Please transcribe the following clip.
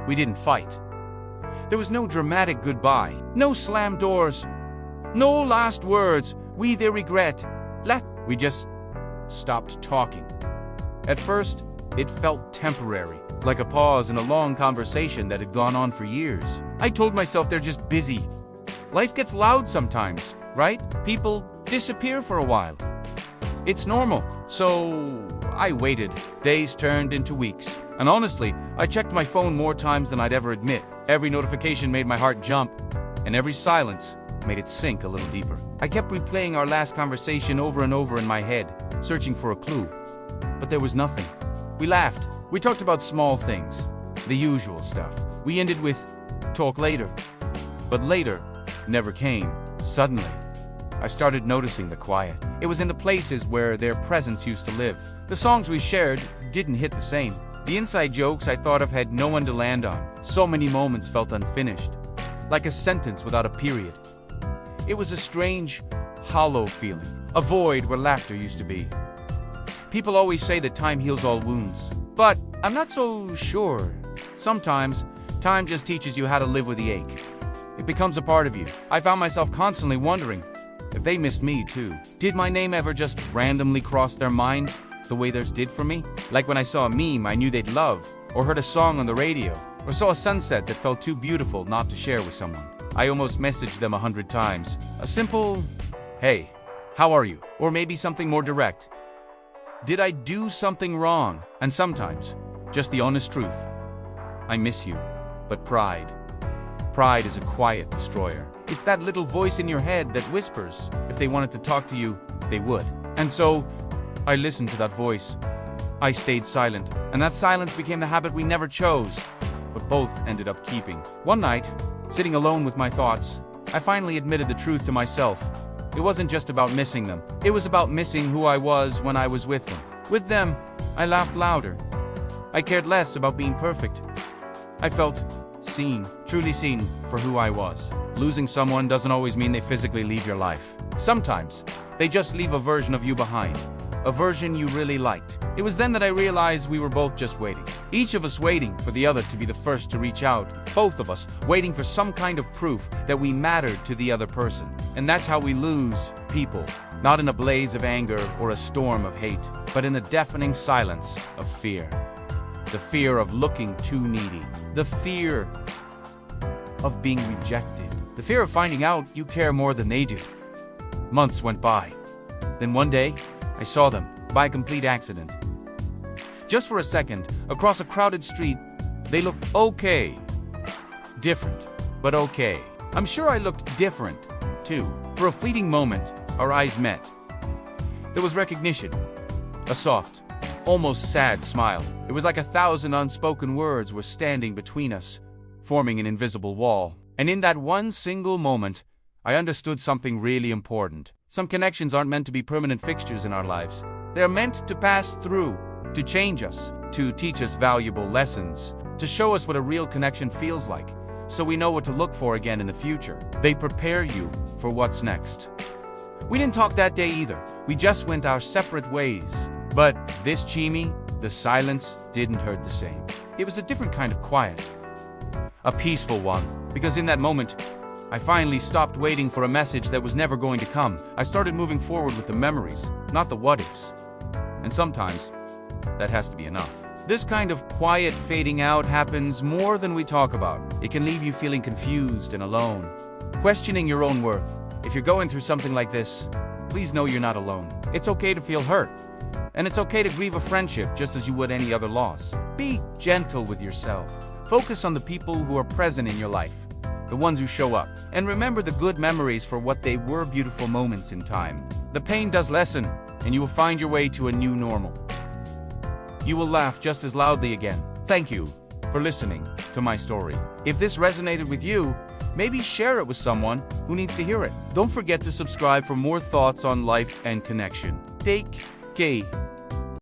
We didn't fight. There was no dramatic goodbye, no slammed doors, no last words, we the regret. We just stopped talking. At first, it felt temporary, like a pause in a long conversation that had gone on for years. I told myself they're just busy. Life gets loud sometimes, right? People disappear for a while. It's normal. So I waited. Days turned into weeks. And honestly, I checked my phone more times than I'd ever admit. Every notification made my heart jump, and every silence made it sink a little deeper. I kept replaying our last conversation over and over in my head, searching for a clue. But there was nothing. We laughed. We talked about small things, the usual stuff. We ended with, talk later. But later never came. Suddenly, I started noticing the quiet. It was in the places where their presence used to live. The songs we shared didn't hit the same. The inside jokes I thought of had no one to land on. So many moments felt unfinished, like a sentence without a period. It was a strange, hollow feeling, a void where laughter used to be. People always say that time heals all wounds, but I'm not so sure. Sometimes, time just teaches you how to live with the ache. It becomes a part of you. I found myself constantly wondering if they missed me too. Did my name ever just randomly cross their mind the way theirs did for me? Like when I saw a meme I knew they'd love, or heard a song on the radio, or saw a sunset that felt too beautiful not to share with someone. I almost messaged them 100 times. A simple, hey, how are you? Or maybe something more direct. Did I do something wrong? And sometimes, just the honest truth. I miss you, but pride is a quiet destroyer. It's that little voice in your head that whispers, if they wanted to talk to you, they would. And so, I listened to that voice. I stayed silent, and that silence became the habit we never chose, but both ended up keeping. One night, sitting alone with my thoughts, I finally admitted the truth to myself. It wasn't just about missing them. It was about missing who I was when I was with them. With them, I laughed louder. I cared less about being perfect. I felt seen, truly seen for who I was. Losing someone doesn't always mean they physically leave your life. Sometimes, they just leave a version of you behind. A version you really liked. It was then that I realized we were both just waiting. Each of us waiting for the other to be the first to reach out. Both of us waiting for some kind of proof that we mattered to the other person. And that's how we lose people. Not in a blaze of anger or a storm of hate, but in the deafening silence of fear. The fear of looking too needy. The fear of being rejected. The fear of finding out you care more than they do. Months went by. Then one day, I saw them, by a complete accident. Just for a second, across a crowded street, they looked okay. Different, but okay. I'm sure I looked different, too. For a fleeting moment, our eyes met. There was recognition. A soft, almost sad smile. It was like 1,000 unspoken words were standing between us, forming an invisible wall. And in that one single moment, I understood something really important. Some connections aren't meant to be permanent fixtures in our lives. They're meant to pass through, to change us, to teach us valuable lessons, to show us what a real connection feels like, so we know what to look for again in the future. They prepare you for what's next. We didn't talk that day either. We just went our separate ways. But this Chimi, the silence didn't hurt the same. It was a different kind of quiet. A peaceful one, because in that moment, I finally stopped waiting for a message that was never going to come. I started moving forward with the memories, not the what-ifs. And sometimes, that has to be enough. This kind of quiet fading out happens more than we talk about. It can leave you feeling confused and alone, questioning your own worth. If you're going through something like this, please know you're not alone. It's okay to feel hurt, and it's okay to grieve a friendship just as you would any other loss. Be gentle with yourself. Focus on the people who are present in your life. The ones who show up. And remember the good memories for what they were, beautiful moments in time. The pain does lessen, and you will find your way to a new normal. You will laugh just as loudly again. Thank you for listening to my story. If this resonated with you, maybe share it with someone who needs to hear it. Don't forget to subscribe for more thoughts on life and connection. Take care.